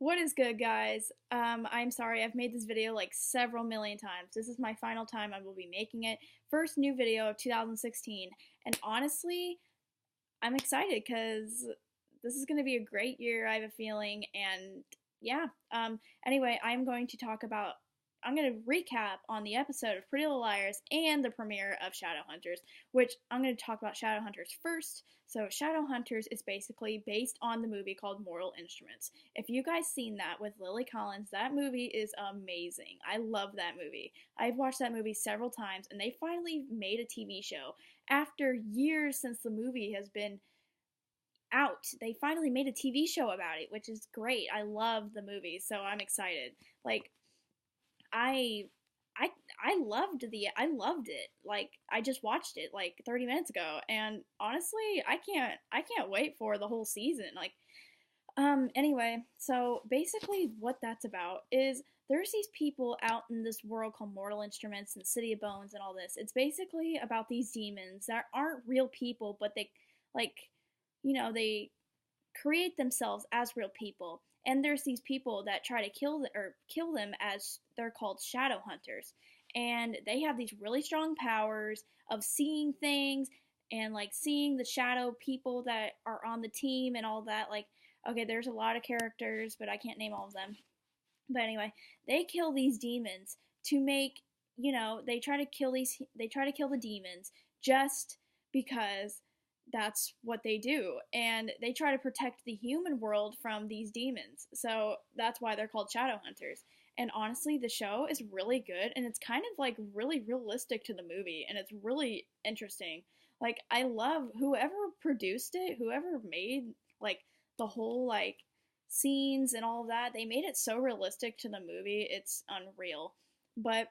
What is good, guys? I'm sorry, I've made this video like several million times. This is my final time I will be making it. First new video of 2016. And honestly, I'm excited because this is going to be a great year, I have a feeling. And yeah, anyway, I'm going to recap on the episode of Pretty Little Liars and the premiere of Shadowhunters, which I'm going to talk about Shadowhunters first. So, Shadowhunters is basically based on the movie called Mortal Instruments. If you guys seen that with Lily Collins, that movie is amazing. I love that movie. I've watched that movie several times, and they finally made a TV show. After years since the movie has been out, they finally made a TV show about it, which is great. I love the movie, so I'm excited. Like, I I loved it. Like, I just watched it like 30 minutes ago, and honestly, I can't wait for the whole season. Like, anyway, so basically what that's about is there's these people out in this world called Mortal Instruments and City of Bones and all this. It's basically about these demons that aren't real people, but they, like, they create themselves as real people. And there's these people that try to kill them, as they're called shadow hunters. And they have these really strong powers of seeing things and like seeing the shadow people that are on the team and all that. Like, okay, there's a lot of characters, but I can't name all of them. But anyway, they kill these demons to make, they try to kill the demons just because that's what they do. And they try to protect the human world from these demons. So that's why they're called shadow hunters. And honestly, the show is really good, and it's kind of like really realistic to the movie, and it's really interesting. Like, I love whoever produced it, whoever made like the whole like scenes and all of that. They made it so realistic to the movie. It's unreal. But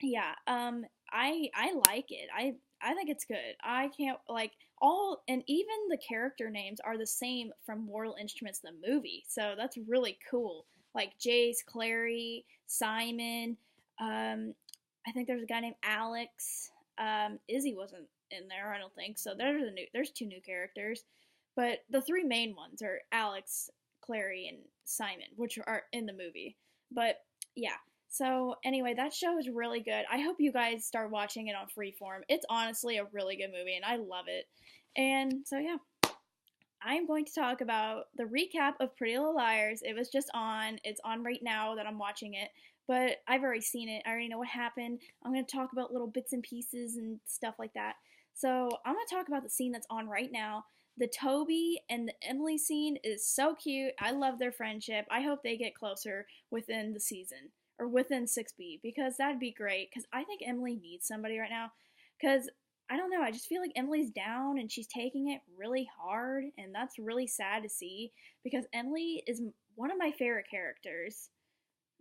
yeah, I like it. I think it's good. I can't like all, and even the character names are the same from Mortal Instruments the movie. So that's really cool. Like Jace, Clary, Simon, I think there's a guy named Alex. Izzy wasn't in there, I don't think. So there's two new characters. But the three main ones are Alex, Clary, and Simon, which are in the movie. But yeah. So anyway, that show is really good. I hope you guys start watching it on Freeform. It's honestly a really good movie, and I love it. And so yeah, I'm going to talk about the recap of Pretty Little Liars. It was just on. It's on right now that I'm watching it. But I've already seen it. I already know what happened. I'm going to talk about little bits and pieces and stuff like that. So I'm going to talk about the scene that's on right now. The Toby and the Emily scene is so cute. I love their friendship. I hope they get closer within the season, or within 6B, because that'd be great, because I think Emily needs somebody right now, because I don't know, I just feel like Emily's down and she's taking it really hard, and that's really sad to see, because Emily is one of my favorite characters.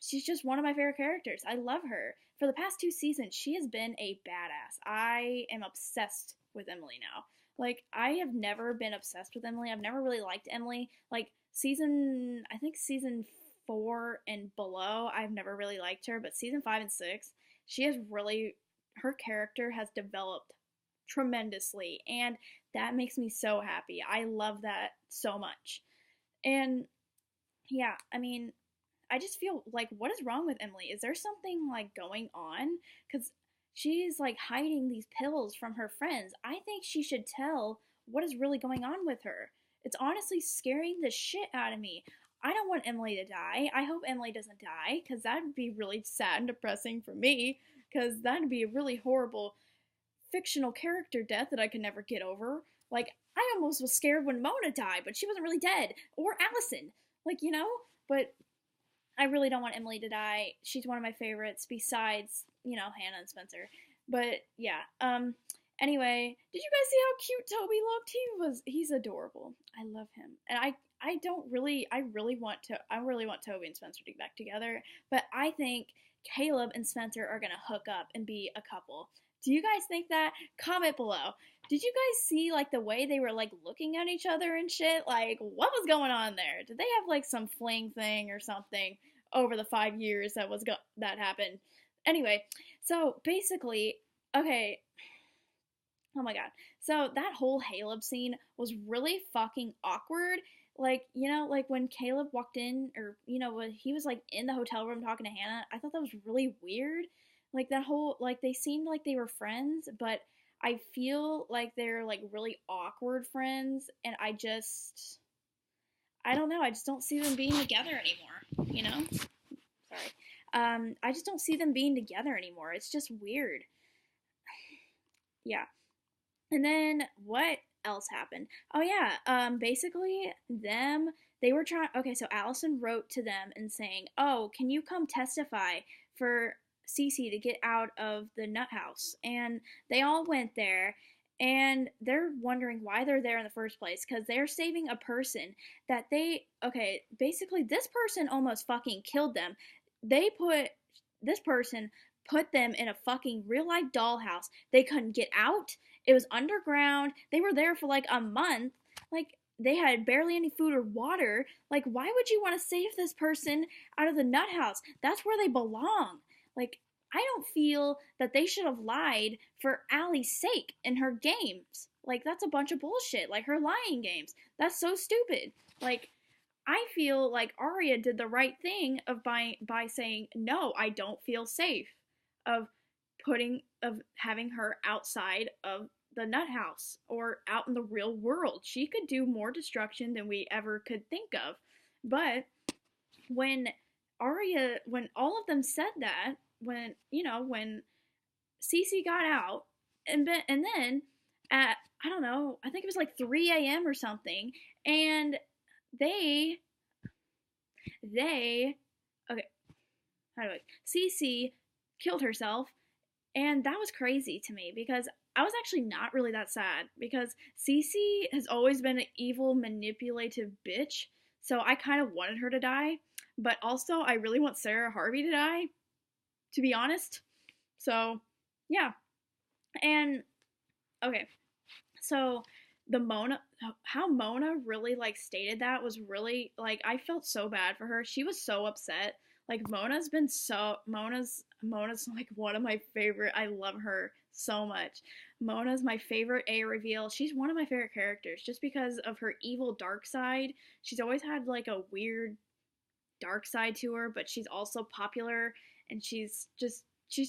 She's just one of my favorite characters. I love her. For the past 2 seasons, she has been a badass. I am obsessed with Emily now. Like, I have never been obsessed with Emily. I've never really liked Emily. Like, I think season 4 and below, I've never really liked her, but season 5 and 6, her character has developed tremendously, and that makes me so happy. I love that so much. And yeah, I mean, I just feel like, what is wrong with Emily? Is there something like going on? Because she's like hiding these pills from her friends. I think she should tell what is really going on with her. It's honestly scaring the shit out of me. I don't want Emily to die. I hope Emily doesn't die, because that would be really sad and depressing for me, because that would be a really horrible fictional character death that I could never get over. Like, I almost was scared when Mona died, but she wasn't really dead. Or Allison. Like, But I really don't want Emily to die. She's one of my favorites, besides, Hannah and Spencer. But yeah, anyway, did you guys see how cute Toby looked? He's adorable. I love him. And I really want Toby and Spencer to get back together, but I think Caleb and Spencer are gonna hook up and be a couple. Do you guys think that? Comment below. Did you guys see like the way they were like looking at each other and shit? Like, what was going on there? Did they have like some fling thing or something over the 5 years that happened? Anyway, so basically, okay, oh my god. So that whole Caleb scene was really fucking awkward. Like, like when Caleb walked in, or, when he was like in the hotel room talking to Hannah, I thought that was really weird. Like that whole, like they seemed like they were friends, but I feel like they're like really awkward friends, and I don't know, I just don't see them being together anymore, Sorry. I just don't see them being together anymore. It's just weird. Yeah. And then what else happened? Oh yeah, basically they were trying. Okay, so Allison wrote to them and saying, "Oh, can you come testify for Cece to get out of the nut house?" And they all went there, and they're wondering why they're there in the first place, because they're saving a person that they. Okay, basically this person almost fucking killed them. They put this person put them in a fucking real life dollhouse. They couldn't get out. It was underground. They were there for like a month. Like, they had barely any food or water. Like, why would you want to save this person out of the nut house? That's where they belong. Like, I don't feel that they should have lied for Allie's sake in her games. Like, that's a bunch of bullshit. Like, her lying games. That's so stupid. Like, I feel like Arya did the right thing of by saying, no, I don't feel safe, of having her outside of the nut house or out in the real world. She could do more destruction than we ever could think of. But when when all of them said that, when Cece got out, and then at, I don't know, I think it was like 3 a.m. or something, and they they okay, how do I Cece killed herself, and that was crazy to me because I was actually not really that sad, because Cece has always been an evil, manipulative bitch. So I kind of wanted her to die, but also I really want Sarah Harvey to die, to be honest. So, yeah. And okay, so the Mona how Mona really like stated that was really like, I felt so bad for her. She was so upset. Like, Mona's like one of my favorite. I love her so much. Mona's my favorite A reveal. She's one of my favorite characters just because of her evil dark side. She's always had like a weird dark side to her, but she's also popular, and she's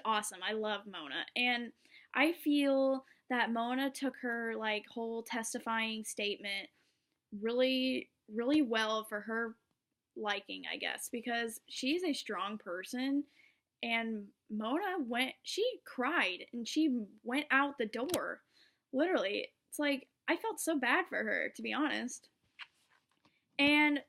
awesome. I love Mona. And I feel that Mona took her like whole testifying statement really really well for her liking, I guess, because she's a strong person. And she cried and she went out the door. Literally. It's like, I felt so bad for her, to be honest. And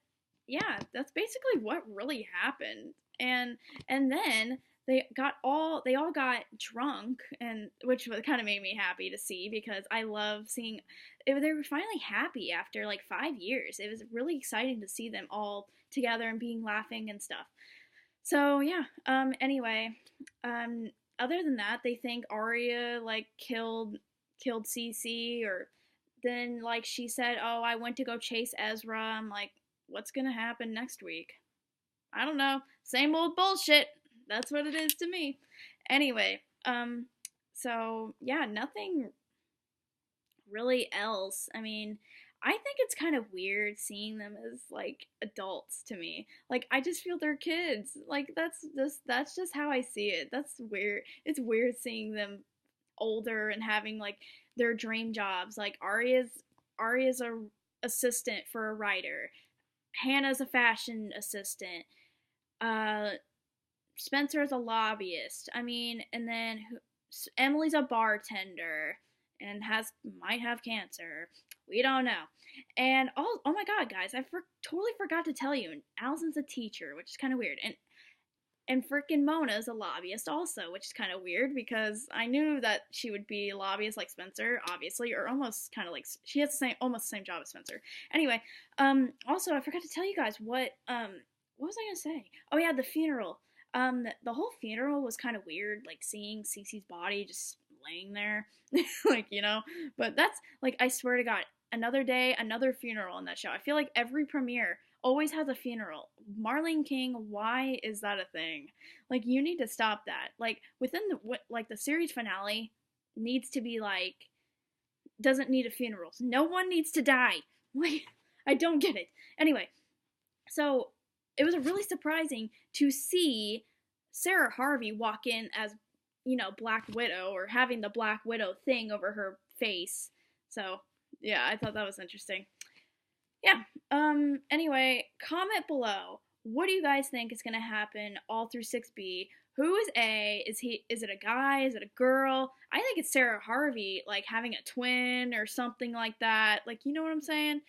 yeah, that's basically what really happened. And then they all got drunk, and which kind of made me happy to see, because I love seeing it. They were finally happy after like 5 years. It was really exciting to see them all together and being laughing and stuff. So yeah. Anyway, other than that, they think Arya like killed Cece, or then like she said, "Oh, I went to go chase Ezra." I'm like, what's gonna happen next week? I don't know. Same old bullshit. That's what it is to me. Anyway, so yeah, nothing really else. I mean, I think it's kind of weird seeing them as like adults to me. Like, I just feel they're kids. Like, that's just how I see it. That's weird. It's weird seeing them older and having like their dream jobs. Like, Arya's a assistant for a writer. Hannah's a fashion assistant. Uh, Spencer's a lobbyist. I mean, and then Emily's a bartender and might have cancer. We don't know. And oh my god, guys, totally forgot to tell you. Allison's a teacher, which is kind of weird. And freaking Mona's a lobbyist also, which is kind of weird, because I knew that she would be a lobbyist like Spencer, obviously, or almost kind of like, she has almost the same job as Spencer. Anyway, also I forgot to tell you guys what was I gonna say? Oh yeah, the funeral. The whole funeral was kind of weird, like seeing Cece's body just laying there, like, But that's like, I swear to God, another day, another funeral in that show. I feel like every premiere always has a funeral. Marlene King, why is that a thing? Like, you need to stop that. Like, within the series finale needs to be like, doesn't need a funeral. No one needs to die. Like, I don't get it. Anyway, so it was really surprising to see Sarah Harvey walk in as, Black Widow, or having the Black Widow thing over her face. So, yeah, I thought that was interesting. Yeah. Anyway, comment below. What do you guys think is going to happen all through 6B? Who is A? Is it a guy? Is it a girl? I think it's Sarah Harvey, like having a twin or something like that. Like, you know what I'm saying?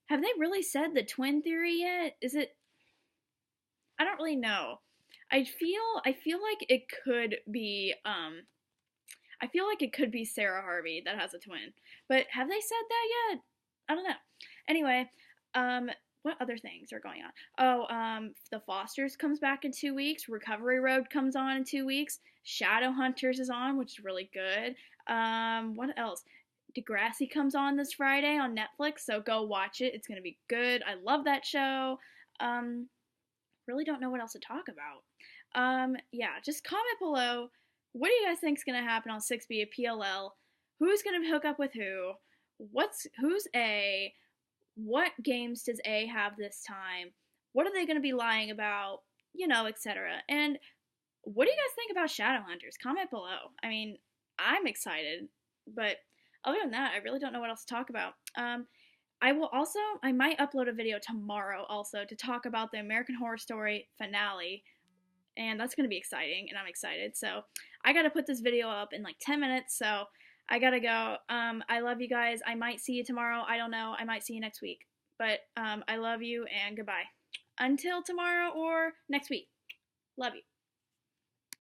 Have they really said the twin theory yet? Is it, I don't really know. I feel like it could be I feel like it could be Sarah Harvey that has a twin. But have they said that yet? I don't know. Anyway, what other things are going on? Oh, The Fosters comes back in 2 weeks. Recovery Road comes on in 2 weeks. Shadowhunters is on, which is really good. What else? Degrassi comes on this Friday on Netflix, so go watch it. It's gonna be good. I love that show. Really don't know what else to talk about. Yeah, just comment below. What do you guys think is gonna happen on 6B at PLL? Who's gonna hook up with who? Who's A? What games does A have this time? What are they gonna be lying about? Etc. And what do you guys think about Shadowhunters? Comment below. I mean, I'm excited, but other than that, I really don't know what else to talk about. I might upload a video tomorrow also to talk about the American Horror Story finale, and that's going to be exciting, and I'm excited. So I got to put this video up in like 10 minutes, so I got to go. I love you guys. I might see you tomorrow. I don't know. I might see you next week. But I love you, and goodbye. Until tomorrow or next week. Love you.